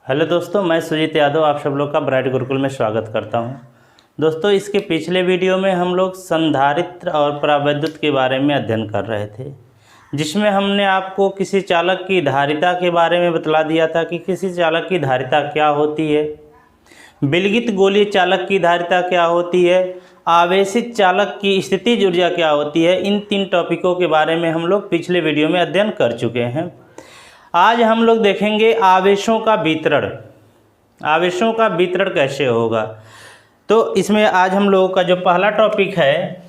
Hello दोस्तों, मैं सुजीत यादव आप सब लोग का ब्राइट गुरुकुल में स्वागत करता हूं। दोस्तों, इसके पिछले वीडियो में हम लोग संधारित्र और परावैद्युत के बारे में अध्ययन कर रहे थे, जिसमें हमने आपको किसी चालक की धारिता के बारे में बतला दिया था कि किसी चालक की धारिता क्या होती है, विलगित गोलीय चालक की धारिता क्या होती है, आवेशित चालक की स्थितिज ऊर्जा क्या होती है। इन 3 टॉपिकों के बारे में हम लोग पिछले वीडियो में अध्ययन कर चुके हैं। आज हम लोग देखेंगे आवेशों का वितरण। आवेशों का वितरण कैसे होगा। तो इसमें आज हम लोगों का जो पहला टॉपिक है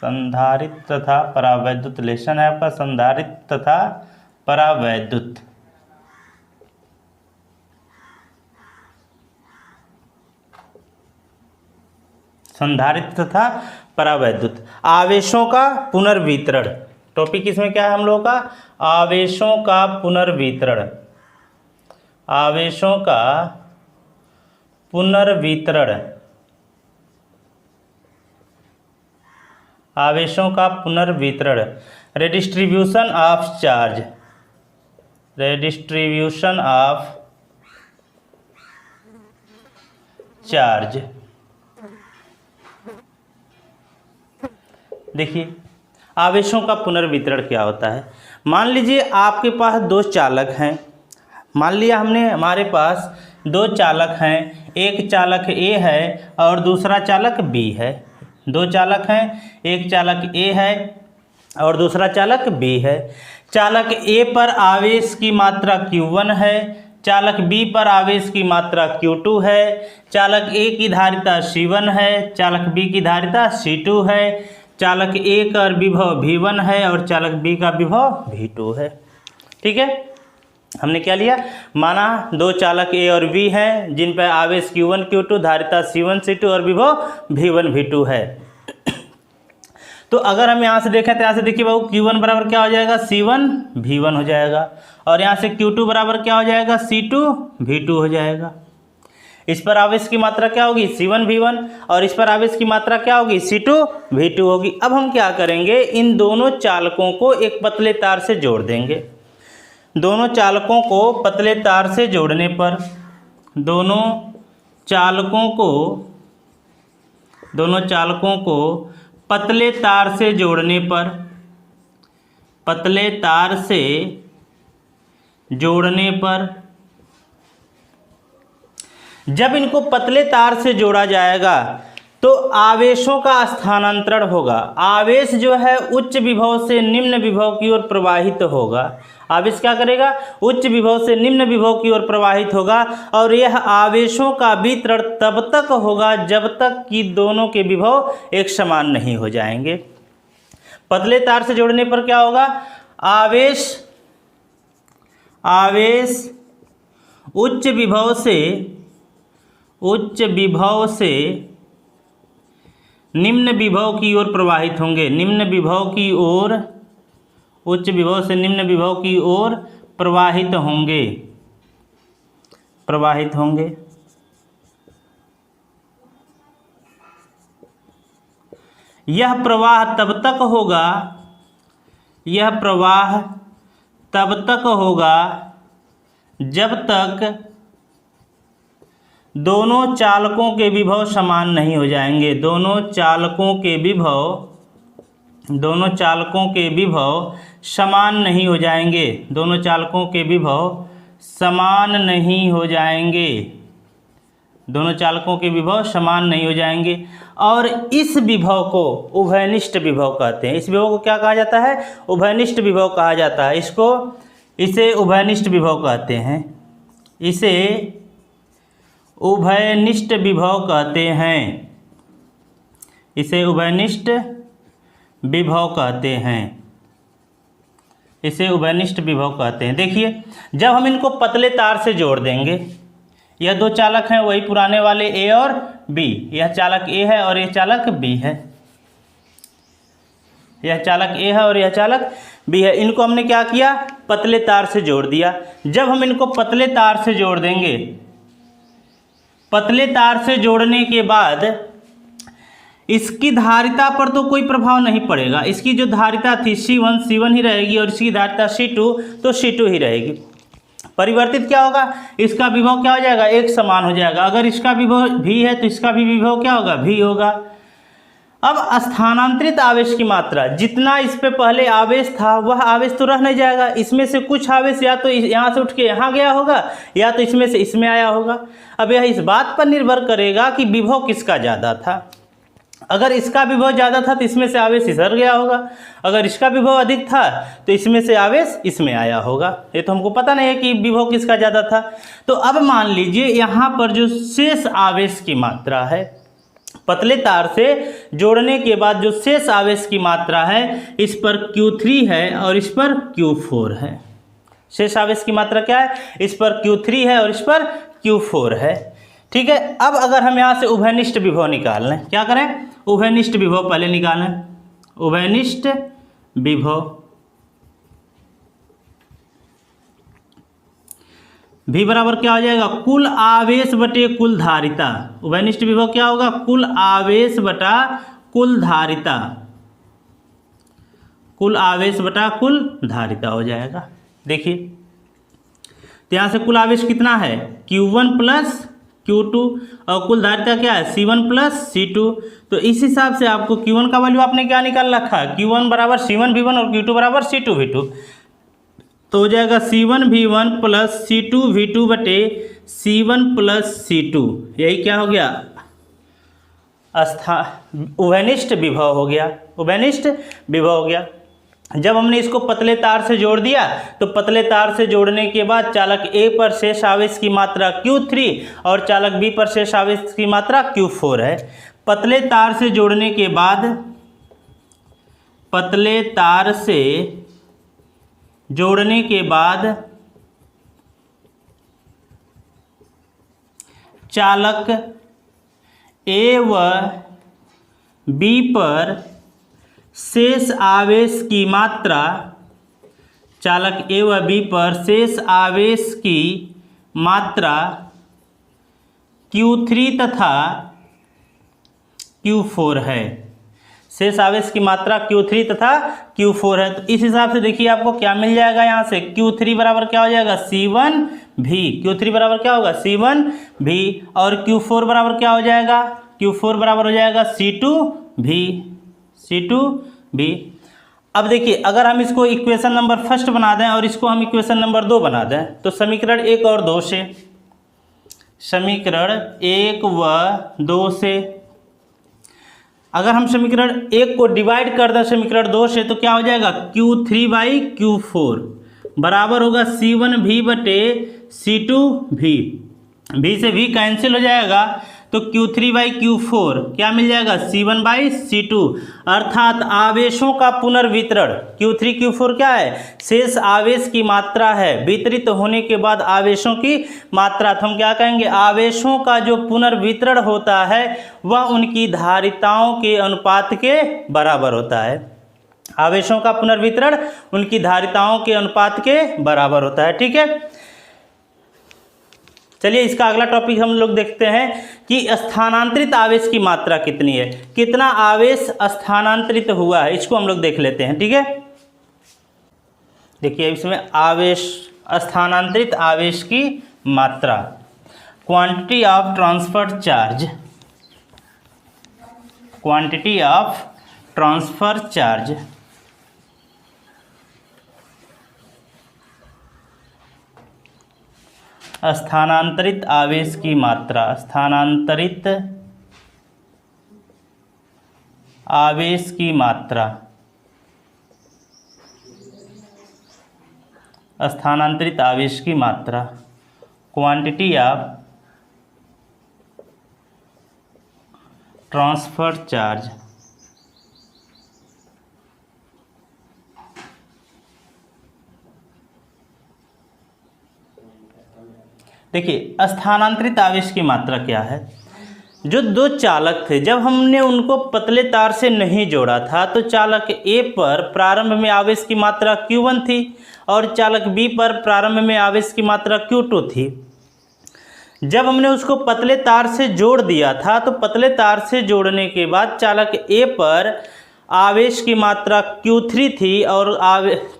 संधारित्र तथा परावैद्युत। लेसन है आपका संधारित्र तथा परावैद्युत। संधारित्र तथा परावैद्युत आवेशों का पुनर्वितरण। टॉपिक इसमें क्या है हम लोगों का? आवेशों का पुनर्वितरण। आवेशों का पुनर्वितरण। आवेशों का पुनर्वितरण। Redistribution of charge. Redistribution of charge. देखिए, आवेशों का पुनर्वितरण क्या होता है। मान लीजिए आपके पास 2 चालक हैं। मान लिया हमने हमारे पास 2 चालक हैं, एक चालक ए है और दूसरा चालक बी है। 2 चालक हैं, एक चालक ए है और दूसरा चालक बी है। चालक ए पर आवेश की मात्रा Q1 है, चालक बी पर आवेश की मात्रा Q2 है। चालक ए की धारिता C1 है, चालक बी की धारिता C2 है। चालक ए का विभव V1 है और चालक बी का विभव V2 है। ठीक है, हमने क्या लिया? माना 2 चालक ए और बी हैं, जिन पर आवेश Q1 Q2, धारिता C1 C2 और विभव V1 V2 है। तो अगर हम यहाँ से देखें तो यहाँ से देखिए बाबू, Q1 बराबर क्या हो जाएगा? C1 V1 हो जाएगा और यहाँ से Q2 बराबर क्या हो जाएगा? C2 V2 हो जाएगा। इस पर आवेश की मात्रा क्या होगी? C1 V1 और इस पर आवेश की मात्रा क्या होगी? C2 V2 होगी। अब हम क्या करेंगे? इन दोनों चालकों को एक पतले तार से जोड़ देंगे। दोनों चालकों को पतले तार से जोड़ने पर दोनों चालकों को पतले तार से जोड़ने पर जब इनको पतले तार से जोड़ा जाएगा तो आवेशों का स्थानांतरण होगा। आवेश जो है उच्च विभव से निम्न विभव की ओर प्रवाहित होगा। आवेश क्या करेगा? उच्च विभव से निम्न विभव की ओर प्रवाहित होगा और यह आवेशों का वितरण तब तक होगा जब तक कि दोनों के विभव एक समान नहीं हो जाएंगे। पतले तार से जोड़ने पर क्या होगा? आवेश उच्च विभव से निम्न विभव की ओर प्रवाहित होंगे। उच्च विभव से निम्न विभव की ओर प्रवाहित होंगे। यह प्रवाह तब तक होगा जब तक दोनों चालकों के विभव समान नहीं हो जाएंगे। दोनों चालकों के विभव समान नहीं हो जाएंगे। दोनों चालकों के विभव समान नहीं हो जाएंगे। दोनों चालकों के विभव समान नहीं हो जाएंगे और इस विभव को उभयनिष्ठ विभव कहते हैं। इस विभव को क्या कहा जाता है? उभयनिष्ठ विभव कहा जाता है। इसे उभयनिष्ठ विभव कहते हैं। इसे उभयनिष्ठ विभव कहते हैं। इसे उभयनिष्ठ विभव कहते हैं। देखिए, जब हम इनको पतले तार से जोड़ देंगे, यह 2 चालक हैं, वही पुराने वाले ए और बी। यह चालक ए है और यह चालक बी है। यह चालक ए है और यह चालक बी है। इनको हमने क्या किया? पतले तार से जोड़ दिया। जब हम इनको पतले तार से जोड़ देंगे, पतले तार से जोड़ने के बाद इसकी धारिता पर तो कोई प्रभाव नहीं पड़ेगा। इसकी जो धारिता थी C1 ही रहेगी और इसकी धारिता C2 तो C2 ही रहेगी। परिवर्तित क्या होगा, इसका विभव क्या हो जाएगा, एक समान हो जाएगा। अगर इसका विभव भी है तो इसका भी विभव क्या होगा, भी होगा। अब स्थानांतरित आवेश की मात्रा, जितना इस पे पहले आवेश था वह आवेश तो रह नहीं जाएगा, इसमें से कुछ आवेश या तो यहाँ से उठ के यहाँ गया होगा या तो इसमें से इसमें आया होगा। अब यह इस बात पर निर्भर करेगा कि विभव किसका ज़्यादा था। अगर इसका विभव ज़्यादा था तो इसमें से आवेश इधर गया होगा, अगर इसका विभव अधिक था तो इसमें से आवेश इसमें आया होगा। ये तो हमको पता नहीं है कि विभव किसका ज़्यादा था। तो अब मान लीजिए यहाँ पर जो शेष आवेश की मात्रा है, पतले तार से जोड़ने के बाद जो शेष आवेश की मात्रा है, इस पर Q3 है और इस पर Q4 है। शेष आवेश की मात्रा क्या है, इस पर Q3 है और इस पर Q4 है। ठीक है। अब अगर हम यहाँ से उभयनिष्ठ विभव निकाल लें, क्या करें, उभयनिष्ठ विभव पहले निकालें। उभयनिष्ठ विभव V बराबर क्या हो जाएगा, कुल आवेश बटे कुल धारिता। उभयनिष्ठ विभव क्या होगा, कुल आवेश बटा कुल धारिता, कुल आवेश बटा कुल धारिता हो जाएगा। देखिए तो यहाँ से कुल आवेश कितना है, Q1 प्लस Q2 और कुल धारिता क्या है, C1 प्लस C2। तो इस हिसाब से आपको Q1 का वैल्यू आपने क्या निकाल रखा है, Q1 बराबर C1V1 और Q2 बराबर C2V2। तो हो जाएगा C1V1 प्लस C2V2 बटे C1 प्लस C2। यही क्या हो गया, उभयनिष्ठ विभव हो गया, उभयनिष्ठ विभव हो गया। जब हमने इसको पतले तार से जोड़ दिया तो पतले तार से जोड़ने के बाद चालक A पर शेष आवेश की मात्रा Q3 और चालक B पर शेष आवेश की मात्रा Q4 है। पतले तार से जोड़ने के बाद, पतले तार से जोड़ने के बाद चालक A व B पर शेष आवेश की मात्रा, चालक A व B पर शेष आवेश की मात्रा Q3 तथा Q4 है। शेष आवेश की मात्रा Q3 तथा Q4 है। तो इस हिसाब से देखिए आपको क्या मिल जाएगा, यहाँ से Q3 बराबर क्या हो जाएगा, C1V। Q3 बराबर क्या होगा, C1V। और Q4 बराबर क्या हो जाएगा, Q4 बराबर हो जाएगा C2V, C2V। अब देखिए अगर हम इसको इक्वेशन नंबर फर्स्ट बना दें और इसको हम इक्वेशन नंबर 2 बना दें तो समीकरण 1 और 2 से, समीकरण 1 व 2 से अगर हम समीकरण 1 को डिवाइड कर दें समीकरण 2 से तो क्या हो जाएगा, Q3/Q4 बराबर होगा C1V बटे C2V। V से V कैंसिल हो जाएगा तो Q3/Q4 क्या मिल जाएगा, C1/C2। अर्थात आवेशों का पुनर्वितरण, Q3 Q4 क्या है, शेष आवेश की मात्रा है, वितरित होने के बाद आवेशों की मात्रा। तो हम क्या कहेंगे, आवेशों का जो पुनर्वितरण होता है वह उनकी धारिताओं के अनुपात के बराबर होता है। आवेशों का पुनर्वितरण उनकी धारिताओं के अनुपात के बराबर होता है। ठीक है। चलिए इसका अगला टॉपिक हम लोग देखते हैं कि स्थानांतरित आवेश की मात्रा कितनी है, कितना आवेश स्थानांतरित हुआ है, इसको हम लोग देख लेते हैं। ठीक है। देखिए इसमें आवेश, स्थानांतरित आवेश की मात्रा, quantity of transfer charge, quantity of transfer charge. स्थानांतरित आवेश की मात्रा, स्थानांतरित आवेश की मात्रा, स्थानांतरित आवेश की मात्रा, क्वांटिटी ऑफ ट्रांसफर चार्ज। देखिए स्थानांतरित आवेश की मात्रा क्या है, जो दो चालक थे जब हमने उनको पतले तार से नहीं जोड़ा था तो चालक A पर प्रारंभ में आवेश की मात्रा Q1 थी और चालक B पर प्रारंभ में आवेश की मात्रा Q2 थी। जब हमने उसको पतले तार से जोड़ दिया था तो पतले तार से जोड़ने के बाद चालक A पर आवेश की मात्रा Q3 थी और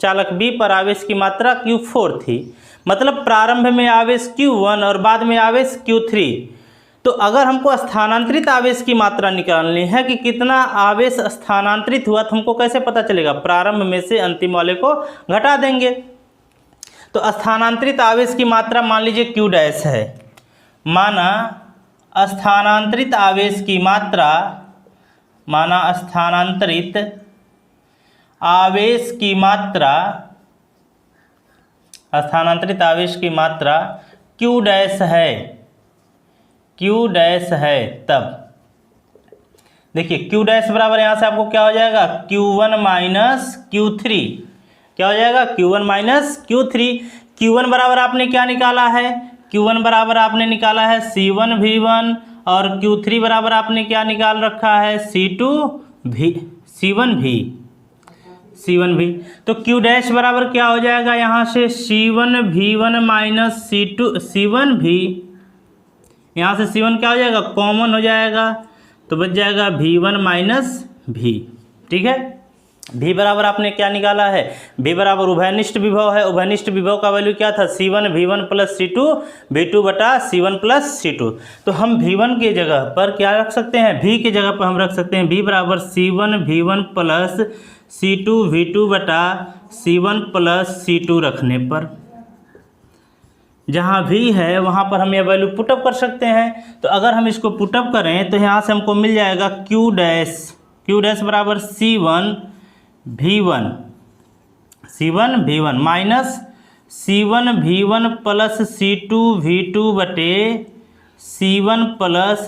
चालक B पर आवेश की मात्रा Q4 थी। मतलब प्रारंभ में आवेश Q1 और बाद में आवेश Q3। तो अगर हमको स्थानांतरित आवेश की मात्रा निकालनी है कि कितना आवेश स्थानांतरित हुआ, तो हमको कैसे पता चलेगा? प्रारंभ में से अंतिम वाले को घटा देंगे। तो स्थानांतरित आवेश की मात्रा मान लीजिए Q डैश है, माना स्थानांतरित आवेश की मात्रा, माना स्थानांतरित आवेश की मात्रा, स्थानांतरित आवेश की मात्रा Q डैश है, Q डैश है। तब देखिए Q डैश बराबर यहाँ से आपको क्या हो जाएगा? Q1 minus Q3। क्या हो जाएगा? Q1 minus Q3। Q1 बराबर आपने क्या निकाला है? Q1 बराबर आपने निकाला है C1V1 और Q3 बराबर आपने क्या निकाल रखा है? C1V। तो Q डैश बराबर क्या हो जाएगा? यहाँ से C1V1 माइनस C1V, यहाँ से C1 क्या हो जाएगा? कॉमन हो जाएगा, तो बच जाएगा V1 माइनस V। ठीक है, V बराबर आपने क्या निकाला है? V बराबर उभयनिष्ठ विभव है। उभयनिष्ठ विभव का वैल्यू क्या था? C1V1 प्लस C2 V2 बटा C1 प्लस C2। तो हम V1 के जगह पर क्या रख सकते हैं? V के जगह पर हम रख सकते हैं V बराबर C1V1 प्लस C2 V2 बटा C1 प्लस C2 रखने पर, जहाँ V है वहाँ पर हम यह वैल्यू पुटअप कर सकते हैं। तो अगर हम इसको पुटअप करें तो यहाँ से हमको मिल जाएगा Q डैश बराबर C1V1 minus C1V1 plus C2V2 बटे C1 प्लस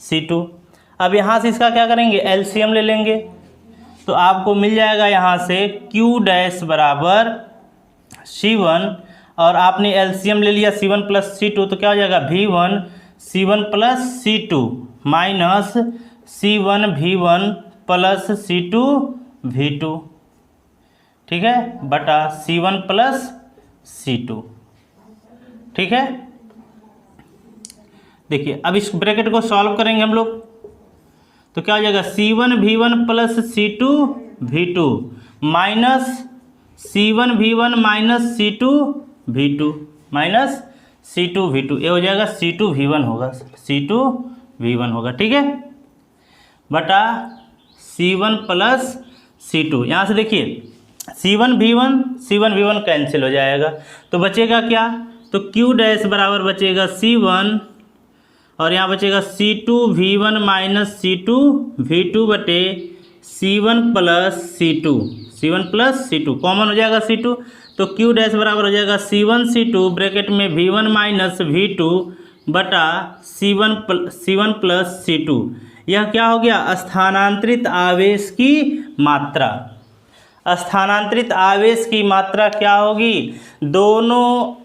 C2। अब यहाँ से इसका क्या करेंगे? एलसीएम ले लेंगे, तो आपको मिल जाएगा यहाँ से Q डैश बराबर C1 और आपने एलसीएम ले लिया C1 प्लस C2, तो क्या हो जाएगा? V1 C1 plus C2 minus C1V1 plus C2 V2, ठीक है, बटा C1 प्लस C2। ठीक है, देखिए अब इस ब्रैकेट को सॉल्व करेंगे हम लोग, तो क्या हो जाएगा? C1V1 plus C2 V2 minus C1V1 minus C2 V2 minus C2 V2, ये हो जाएगा C2V1 होगा, C2V1 होगा। ठीक है, बटा C1 प्लस C2। यहाँ से देखिए C1V1 कैंसिल हो जाएगा, तो बचेगा क्या? तो Q डैश बराबर बचेगा C1 और यहाँ बचेगा C2V1 माइनस C2V2 बटे C1 प्लस C2 कॉमन हो जाएगा C2, तो Q डैश बराबर हो जाएगा C1 C2 ब्रैकेट में V1 माइनस V2 बटा C1 प्लस C2। यह क्या हो गया? स्थानांतरित आवेश की मात्रा। स्थानांतरित आवेश की मात्रा क्या होगी? दोनों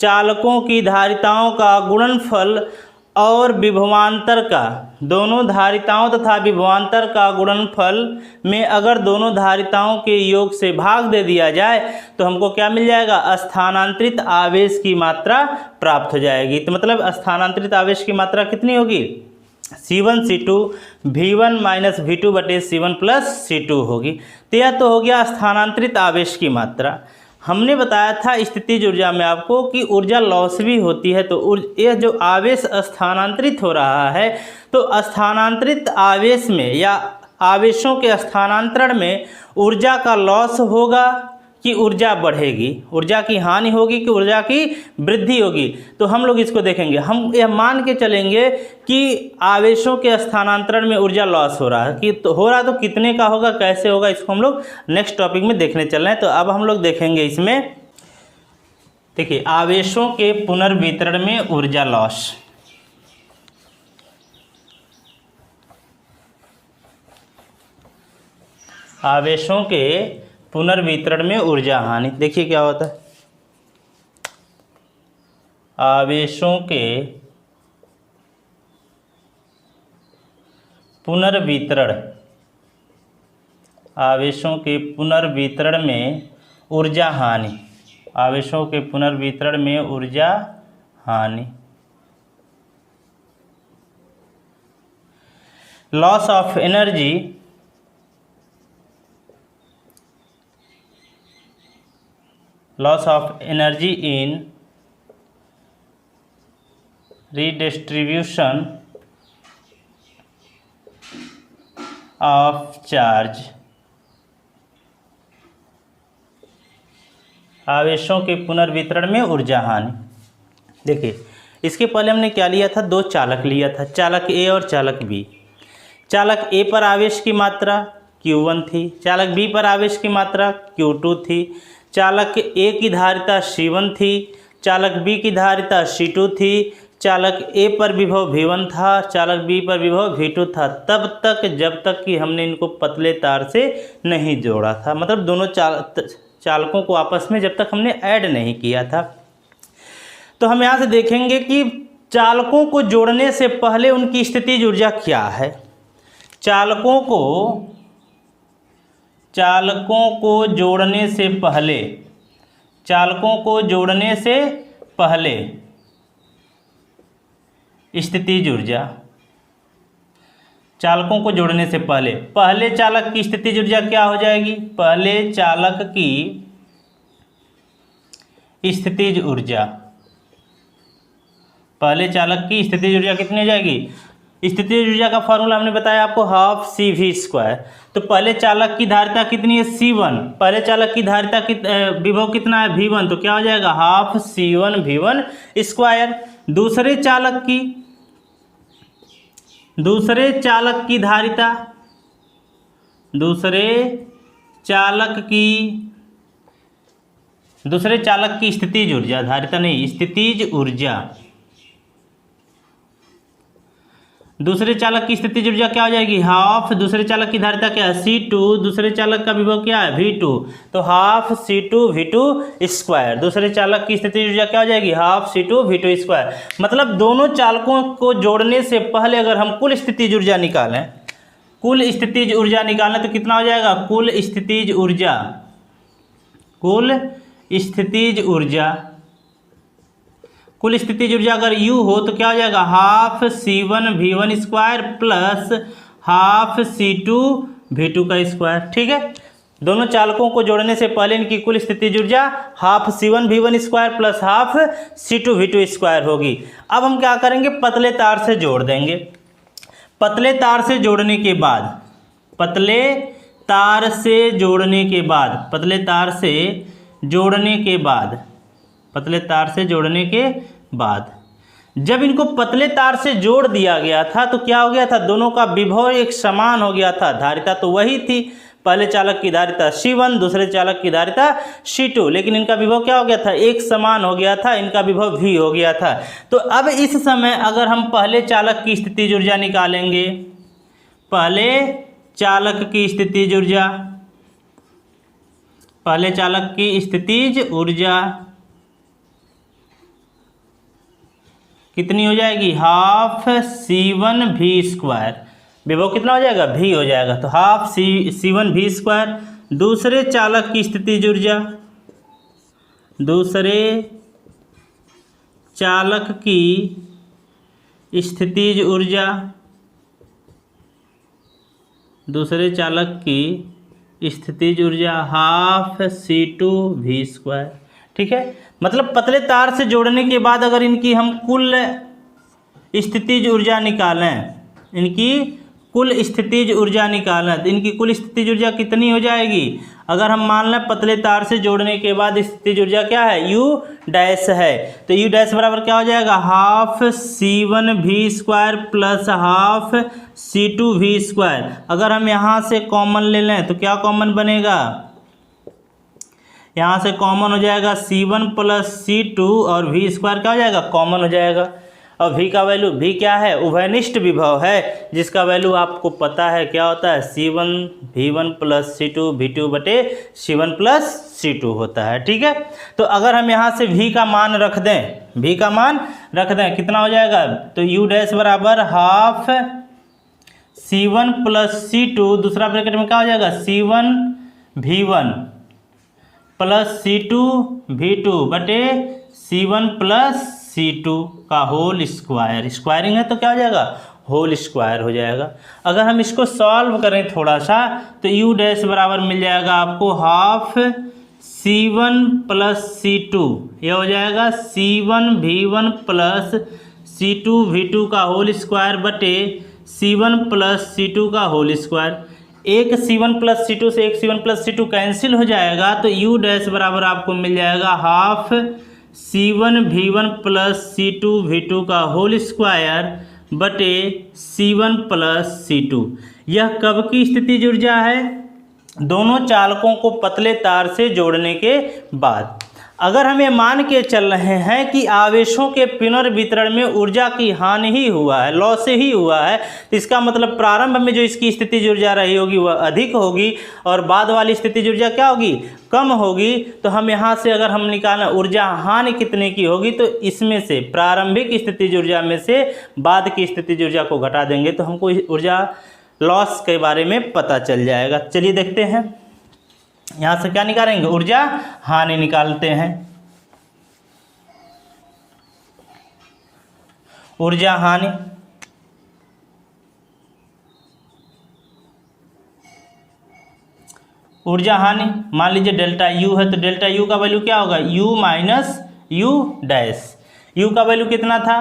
चालकों की धारिताओं का गुणनफल और विभवांतर का, दोनों धारिताओं तथा विभवांतर का गुणनफल में अगर दोनों धारिताओं के योग से भाग दे दिया जाए तो हमको क्या मिल जाएगा? स्थानांतरित आवेश की मात्रा प्राप्त हो जाएगी। तो मतलब स्थानांतरित आवेश की मात्रा कितनी होगी? C1 C2 V1 minus V2 बटे C1 प्लस C2 होगी। तो यह तो हो गया स्थानांतरित आवेश की मात्रा। हमने बताया था स्थितिज ऊर्जा में आपको कि ऊर्जा लॉस भी होती है, तो यह जो आवेश स्थानांतरित हो रहा है, तो स्थानांतरित आवेश में या आवेशों के स्थानांतरण में ऊर्जा का लॉस होगा कि ऊर्जा बढ़ेगी, ऊर्जा की हानि होगी कि ऊर्जा की वृद्धि होगी। तो हम लोग इसको देखेंगे, हम यह मान के चलेंगे कि आवेशों के स्थानांतरण में ऊर्जा लॉस हो रहा है, कि तो हो रहा तो कितने का होगा, कैसे होगा, इसको हम लोग नेक्स्ट टॉपिक में देखने चल रहे हैं। तो अब हम लोग देखेंगे इसमें, देखिए आवेशों के पुनर्वितरण में ऊर्जा लॉस। आवेशों के पुनर्वितरण में ऊर्जा हानि, देखिए क्या होता है। आवेशों के पुनर्वितरण, आवेशों के पुनर्वितरण में ऊर्जा हानि, आवेशों के पुनर्वितरण में ऊर्जा हानि। Loss of energy loss of energy in redistribution of charge, आवेशों के पुनर्वितरण में ऊर्जा हानि। देखिए इसके पहले हमने क्या लिया था, दो चालक लिया था, चालक ए और चालक बी। चालक ए पर आवेश की मात्रा Q1 थी, चालक बी पर आवेश की मात्रा Q2 थी, चालक ए की धारिता C1 थी, चालक बी की धारिता C2 थी, चालक ए पर विभव V1 था, चालक बी पर विभव V2 था, तब तक जब तक कि हमने इनको पतले तार से नहीं जोड़ा था, मतलब दोनों चालकों को आपस में जब तक हमने ऐड नहीं किया था। तो हम यहाँ से देखेंगे कि चालकों को जोड़ने से पहले उनकी स्थितिज ऊर्जा क्या है। चालकों को जोड़ने से पहले, चालकों को जोड़ने से पहले स्थितिज ऊर्जा, चालकों को जोड़ने से पहले चालक की स्थितिज ऊर्जा क्या हो जाएगी, पहले चालक की स्थितिज ऊर्जा, पहले चालक की स्थितिज ऊर्जा कितनी हो जाएगी। स्थितिज ऊर्जा का फॉर्मूला हमने बताया आपको, हाफ CV²। तो पहले चालक की धारिता कितनी है, C1, पहले चालक की धारिता विभव कितना है, V1, तो क्या हो जाएगा, हाफ C1 V1²। दूसरे चालक की धारिता, दूसरे चालक की स्थितिज ऊर्जा, धारिता नहीं स्थितिज ऊर्जा, दूसरे चालक की स्थितिज ऊर्जा क्या हो जाएगी, हाफ, दूसरे चालक की धारिता क्या है C2, दूसरे चालक का विभव क्या है V2, तो हाफ C2 V2²। दूसरे चालक की स्थितिज ऊर्जा क्या हो जाएगी, हाफ C2 V2²। मतलब दोनों चालकों को जोड़ने से पहले अगर हम कुल स्थितिज ऊर्जा निकालें, तो कितना हो जाएगा, कुल स्थितिज ऊर्जा अगर U हो तो क्या हो जाएगा, half C1 V1² plus half C2 V2²। ठीक है, दोनों चालकों को जोड़ने से पहले इनकी कुल स्थितिज ऊर्जा half C1 V1² plus half C2 V2² होगी। अब हम क्या करेंगे, पतले तार से जोड़ देंगे। पतले तार से जोड़ने के बाद जब इनको पतले तार से जोड़ दिया गया था तो क्या हो गया था, दोनों का विभव एक समान हो गया था। धारिता तो वही थी, पहले चालक की धारिता C1, दूसरे चालक की धारिता C2, लेकिन इनका विभव क्या हो गया था, एक समान हो गया था, इनका विभव V हो गया था। तो अब इस समय अगर हम पहले चालक की स्थितिज ऊर्जा निकालेंगे, पहले चालक की स्थितिज ऊर्जा कितनी हो जाएगी, हाफ C1 V²। विभव कितना हो जाएगा, V हो जाएगा, तो हाफ C1 V²। दूसरे चालक की स्थितिज ऊर्जा, हाफ C2 V²। ठीक है, मतलब पतले तार से जोड़ने के बाद अगर इनकी हम कुल स्थितिज ऊर्जा निकालें, तो इनकी कुल स्थितिज ऊर्जा कितनी हो जाएगी। अगर हम मान लें पतले तार से जोड़ने के बाद स्थितिज ऊर्जा क्या है, U' है, तो U' बराबर क्या हो जाएगा, half C1 V² plus half C2 V²। अगर हम यहाँ से कॉमन ले लें तो क्या कॉमन बनेगा, यहाँ से कॉमन हो जाएगा C1 प्लस C2 और V² क्या हो जाएगा, कॉमन हो जाएगा। और V का वैल्यू, V क्या है, उभयनिष्ठ विभव है, जिसका वैल्यू आपको पता है क्या होता है, C1 V1 plus C2 V2 बटे C1 प्लस C2 होता है। ठीक है, तो अगर हम यहाँ से V का मान रख दें, कितना हो जाएगा, तो U' बराबर हाफ C1 प्लस C2, दूसरा ब्रैकेट में क्या हो जाएगा, C1 V1 plus C2 V2 बटे C1 प्लस C2 का होल स्क्वायर। स्क्वायरिंग है तो क्या हो जाएगा, होल स्क्वायर हो जाएगा। अगर हम इसको सॉल्व करें थोड़ा सा तो U' बराबर मिल जाएगा आपको हाफ C1 प्लस C2, यह हो जाएगा C1V1 प्लस C2V2 का होल स्क्वायर बटे C1 प्लस C2 का होल स्क्वायर। एक C1 प्लस C2 से एक C1 प्लस C2 कैंसिल हो जाएगा तो U डैश बराबर आपको मिल जाएगा हाफ C1V1 प्लस C2V2 का होल स्क्वायर बटे C1 प्लस C2। यह कब की स्थितिज ऊर्जा है? दोनों चालकों को पतले तार से जोड़ने के बाद। अगर हम ये मान के चल रहे हैं कि आवेशों के पुनर्वितरण में ऊर्जा की हानि ही हुआ है, लॉस ही हुआ है, तो इसका मतलब प्रारंभ में जो इसकी स्थितिज ऊर्जा रही होगी वह अधिक होगी और बाद वाली स्थितिज ऊर्जा क्या होगी? कम होगी। तो हम यहाँ से अगर हम निकालना ऊर्जा हानि कितने की होगी तो इसमें से प्रारंभिक स्थितिज ऊर्जा में से बाद की स्थितिज ऊर्जा को घटा देंगे तो हमको ऊर्जा लॉस के बारे में पता चल जाएगा। चलिए देखते हैं, यहाँ से क्या निकालेंगे? ऊर्जा हानि निकालते हैं। ऊर्जा हानि, ऊर्जा हानि मान लीजिए डेल्टा यू है, तो डेल्टा यू का वैल्यू क्या होगा? You minus you dash. You का वैल्यू कितना था?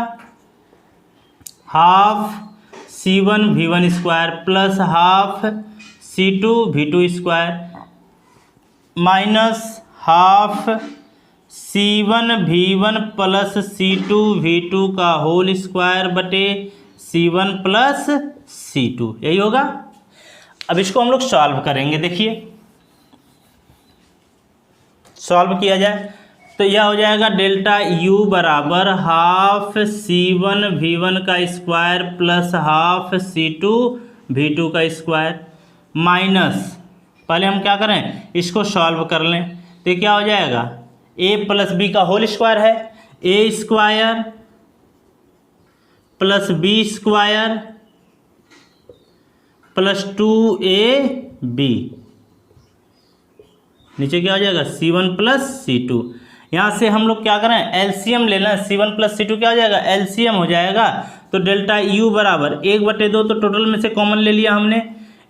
Half C1V1 square plus half C2V2 square minus half C1V1 plus C2V2 का होल स्क्वायर बटे C1 प्लस C2, यही होगा। अब इसको हम लोग सॉल्व करेंगे। देखिए सॉल्व किया जाए तो यह हो जाएगा डेल्टा U बराबर हाफ C1V1 का स्क्वायर प्लस हाफ C2V2 का स्क्वायर माइनस, पहले हम क्या करें? इसको सॉल्व कर लें तो क्या हो जाएगा? A प्लस बी का होल स्क्वायर है, A square plus B square plus 2AB, नीचे क्या हो जाएगा? C1 plus C2। यहाँ से हम लोग क्या करें? एलसीएम लेना है। C1 प्लस C2 क्या हो जाएगा? एलसीएम हो जाएगा। तो डेल्टा U बराबर 1/2, तो टोटल में से कॉमन ले लिया हमने।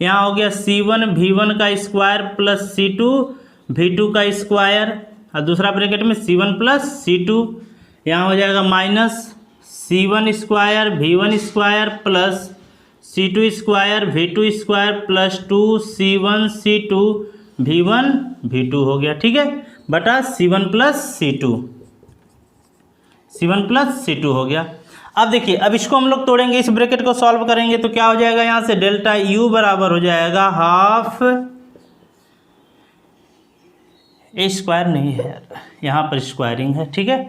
यहाँ हो गया C1V1 का स्क्वायर प्लस C2V2 का स्क्वायर और दूसरा ब्रैकेट में C1 प्लस C2। यहाँ हो जाएगा minus C1 square V1 square plus C2 square V2 square plus 2C1 C2 V1 V2 हो गया, ठीक है, बटा C1 plus C2, C1 plus C2 हो गया। अब देखिए, अब इसको हम लोग तोड़ेंगे, इस ब्रैकेट को सॉल्व करेंगे तो क्या हो जाएगा? यहाँ से डेल्टा U बराबर हो जाएगा हाफ, ए स्क्वायर नहीं है यार, यहाँ पर स्क्वायरिंग है, ठीक है।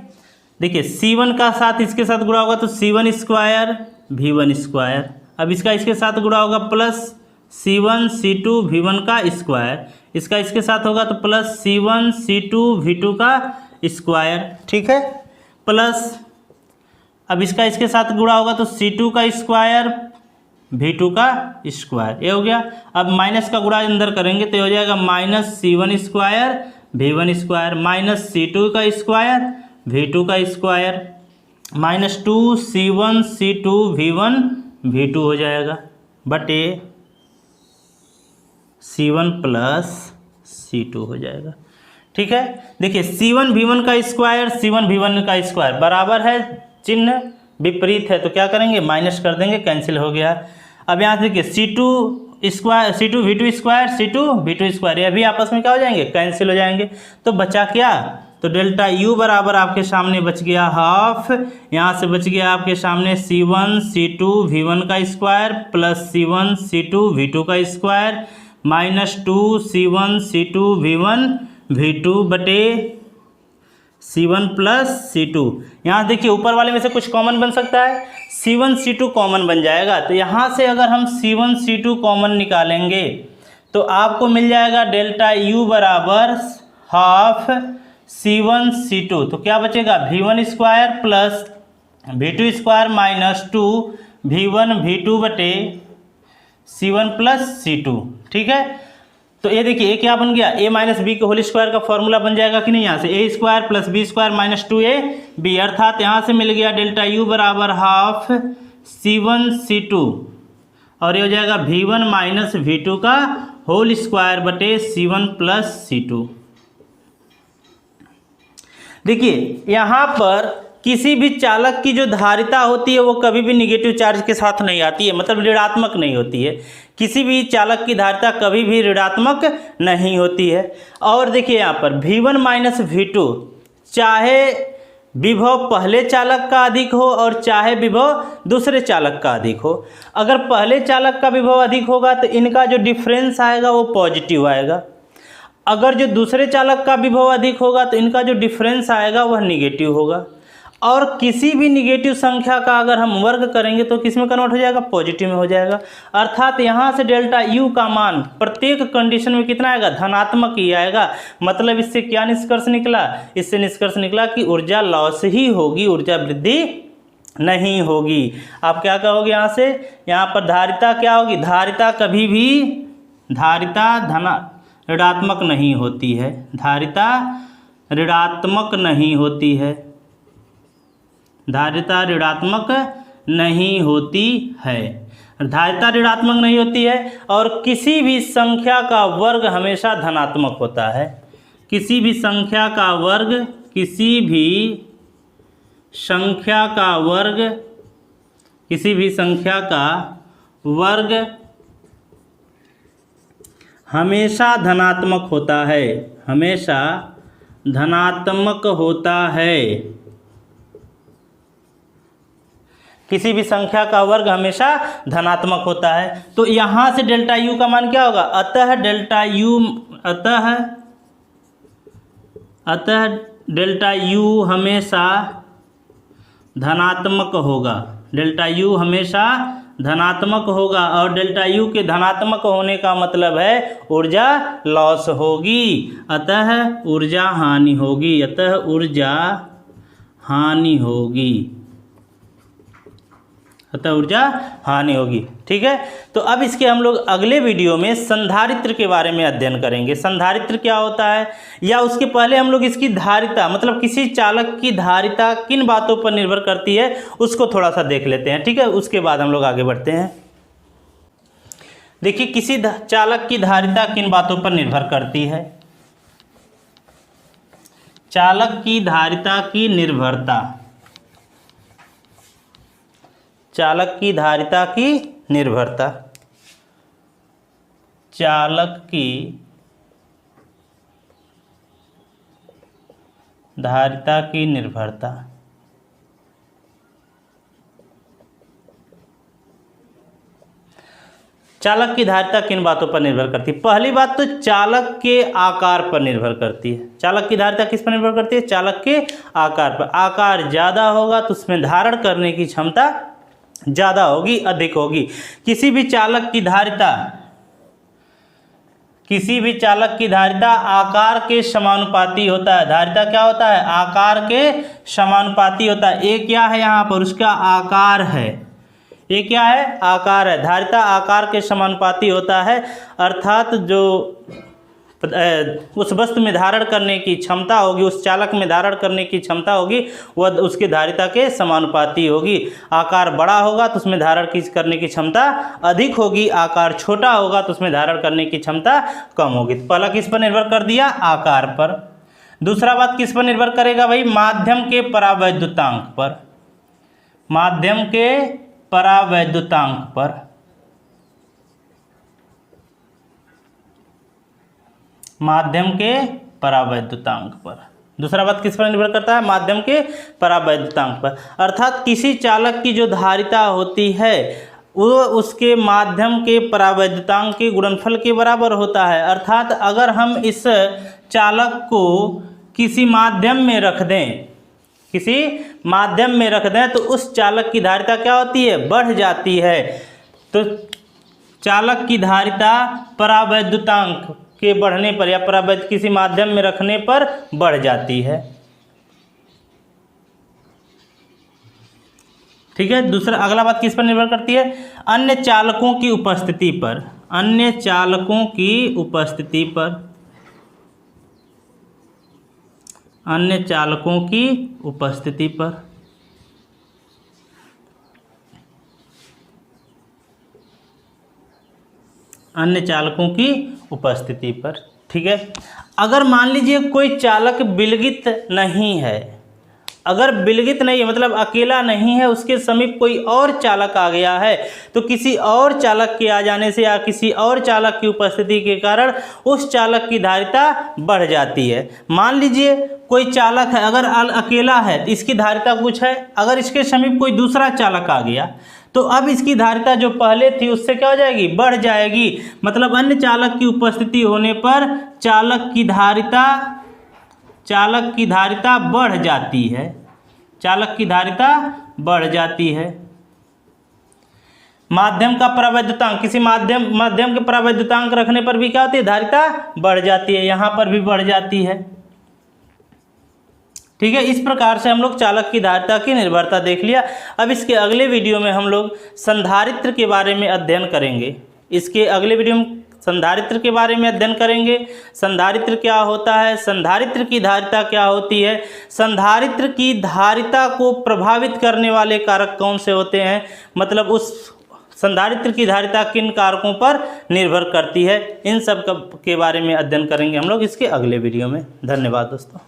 देखिए C1 का साथ इसके साथ गुणा होगा तो C1 स्क्वायर V1 स्क्वायर, अब इसका इसके साथ गुणा होगा प्लस C1 C2 V1 का स्क्वायर, इसका इसके साथ होगा तो प्लस C1 C2 V2 का स्क्वायर, ठीक है, प्लस अब इसका इसके साथ गुणा होगा तो C2 का स्क्वायर V2 का स्क्वायर, ये हो गया। अब माइनस का गुणा अंदर करेंगे तो ये हो जाएगा minus C1 square V1 square minus C2 का स्क्वायर V2 का square minus 2C1 C2 V1 V2 हो जाएगा बटे C1 प्लस C2 हो जाएगा, ठीक है। देखिए C1 V1 का स्क्वायर C1 V1 का स्क्वायर बराबर है, चिन्ह विपरीत है तो क्या करेंगे? माइनस कर देंगे, कैंसिल हो गया। अब यहाँ से देखिए C2 square C2 V2 square C2 V2 square, ये भी आपस में क्या हो जाएंगे? कैंसिल हो जाएंगे। तो बचा क्या? तो डेल्टा U बराबर आपके सामने बच गया हाफ, यहाँ से बच गया आपके सामने C1 C2 V1 का square plus C1 C2 V2 का square minus 2C1 C2 V1 V2 बटे C1 प्लस C2। यहाँ देखिए ऊपर वाले में से कुछ कॉमन बन सकता है, C1 C2 कॉमन बन जाएगा, तो यहाँ से अगर हम C1 C2 कॉमन निकालेंगे तो आपको मिल जाएगा डेल्टा U बराबर हाफ C1 C2, तो क्या बचेगा? V1 square plus V2 square minus 2 V1 V2 बटे C1 प्लस C2, ठीक है। तो ये देखिए, ये क्या बन गया? a माइनस बी के होल स्क्वायर का फॉर्मूला बन जाएगा कि नहीं? यहाँ से a square plus B square minus 2ab, अर्थात यहाँ से मिल गया डेल्टा U बराबर हाफ C1 C2 और ये हो जाएगा V1 माइनस V2 का होल स्क्वायर बटे C1 प्लस C2, देखिए यहाँ पर किसी भी चालक की जो धारिता होती है वो कभी भी निगेटिव चार्ज के साथ नहीं आती है, मतलब ऋणात्मक नहीं होती है। किसी भी चालक की धारिता कभी भी ऋणात्मक नहीं होती है। और देखिए यहाँ पर V1 माइनस V2, चाहे विभव पहले चालक का अधिक हो और चाहे विभव दूसरे चालक का अधिक हो, अगर पहले चालक का विभव अधिक होगा तो इनका जो डिफरेंस आएगा वो पॉजिटिव आएगा। अगर जो दूसरे चालक का विभव अधिक होगा तो इनका जो डिफरेंस आएगा वह निगेटिव होगा। और किसी भी निगेटिव संख्या का अगर हम वर्ग करेंगे तो किस में कन्वर्ट हो जाएगा, पॉजिटिव में हो जाएगा। अर्थात यहाँ से डेल्टा यू का मान प्रत्येक कंडीशन में कितना आएगा, धनात्मक ही आएगा। मतलब इससे क्या निष्कर्ष निकला, इससे निष्कर्ष निकला कि ऊर्जा लॉस ही होगी, ऊर्जा वृद्धि नहीं होगी। आप क्या कहोगे यहाँ से, यहाँ पर धारिता क्या होगी, धारिता कभी भी ऋणात्मक नहीं होती है, धारिता ऋणात्मक नहीं होती है, धारिता ऋणात्मक नहीं होती है, धारिता ऋणात्मक नहीं होती है। और किसी भी संख्या का वर्ग हमेशा धनात्मक होता है। किसी भी संख्या का वर्ग, किसी भी संख्या का वर्ग, किसी भी संख्या का वर्ग हमेशा धनात्मक होता है, हमेशा धनात्मक होता है। किसी भी संख्या का वर्ग हमेशा धनात्मक होता है। तो यहाँ से डेल्टा यू का मान क्या होगा, अतः डेल्टा यू हमेशा धनात्मक होगा, डेल्टा यू हमेशा धनात्मक होगा। और डेल्टा यू के धनात्मक होने का मतलब है ऊर्जा लॉस होगी, अतः ऊर्जा हानि होगी, अतः ऊर्जा हानि होगी, अतः ऊर्जा हानि होगी। ठीक है, तो अब इसके हम लोग अगले वीडियो में संधारित्र के बारे में अध्ययन करेंगे। संधारित्र क्या होता है, या उसके पहले हम लोग इसकी धारिता, मतलब किसी चालक की धारिता किन बातों पर निर्भर करती है उसको थोड़ा सा देख लेते हैं। ठीक है, उसके बाद हम लोग आगे बढ़ते हैं। देखिए, किसी चालक की धारिता किन बातों पर निर्भर करती है। चालक की धारिता की निर्भरता, चालक की धारिता की निर्भरता, चालक की धारिता की निर्भरता। चालक की धारिता किन बातों पर निर्भर करती है। पहली बात तो चालक के आकार पर निर्भर करती है। चालक की धारिता किस पर निर्भर करती है, चालक के आकार पर। आकार ज़्यादा होगा तो उसमें धारण करने की क्षमता ज़्यादा होगी, अधिक होगी। किसी भी चालक की धारिता, किसी भी चालक की धारिता आकार के समानुपाती होता है। धारिता क्या होता है, आकार के समानुपाती होता है। ये क्या है यहाँ पर, उसका आकार है। ये क्या है, आकार है। धारिता आकार के समानुपाती होता है, अर्थात जो उस वस्तु में धारण करने की क्षमता होगी, उस चालक में धारण करने की क्षमता होगी, वह उसके धारिता के समानुपाती होगी। आकार बड़ा होगा तो उसमें धारण करने की क्षमता अधिक होगी, आकार छोटा होगा तो उसमें धारण करने की क्षमता कम होगी। तो पहला किस पर निर्भर कर दिया, आकार पर। दूसरा बात किस पर निर्भर करेगा भाई, माध्यम के परावैद्युतांक पर, माध्यम के परावैद्युतांक पर, माध्यम के परावैद्युतांक पर। दूसरा बात किस पर निर्भर करता है, माध्यम के परावैद्युतांक पर। अर्थात किसी चालक की जो धारिता होती है वो उसके माध्यम के परावैद्युतांक के गुणनफल के बराबर होता है। अर्थात अगर हम इस चालक को किसी माध्यम में रख दें, किसी माध्यम में रख दें तो उस चालक की धारिता क्या होती है, बढ़ जाती है। तो चालक की धारिता परावैद्युतांक के बढ़ने पर या परावैद्युत किसी माध्यम में रखने पर बढ़ जाती है। ठीक है, दूसरा अगला बात किस पर निर्भर करती है, अन्य चालकों की उपस्थिति पर, अन्य चालकों की उपस्थिति पर, अन्य चालकों की उपस्थिति पर। अन्य चालकों की उपस्थिति पर। ठीक है। अगर मान लीजिए कोई चालक विलगित नहीं है, अगर विलगित नहीं है मतलब अकेला नहीं है, उसके समीप कोई और चालक आ गया है, तो किसी और चालक के आ जाने से या किसी और चालक की उपस्थिति के कारण उस चालक की धारिता बढ़ जाती है। मान लीजिए कोई चालक है, अगर अकेला है तो इसकी धारिता कुछ है, अगर इसके समीप कोई दूसरा चालक आ गया तो अब इसकी धारिता जो पहले थी उससे क्या हो जाएगी, बढ़ जाएगी। मतलब अन्य चालक की उपस्थिति होने पर चालक की धारिता बढ़ जाती है, चालक की धारिता बढ़ जाती है। माध्यम का परावैद्युतांक, किसी माध्यम के परावैद्युतांक रखने पर भी क्या होती है, धारिता बढ़ जाती है, यहाँ पर भी बढ़ जाती है। ठीक है, इस प्रकार से हम लोग चालक की धारिता की निर्भरता देख लिया। अब इसके अगले वीडियो में हम लोग संधारित्र के बारे में अध्ययन करेंगे। इसके अगले वीडियो में संधारित्र के बारे में अध्ययन करेंगे। संधारित्र क्या होता है, संधारित्र की धारिता क्या होती है, संधारित्र की धारिता को प्रभावित करने वाले कारक कौन से होते हैं, मतलब उस संधारित्र की धारिता किन कारकों पर निर्भर करती है, इन सब के बारे में अध्ययन करेंगे हम लोग इसके अगले वीडियो में। धन्यवाद दोस्तों।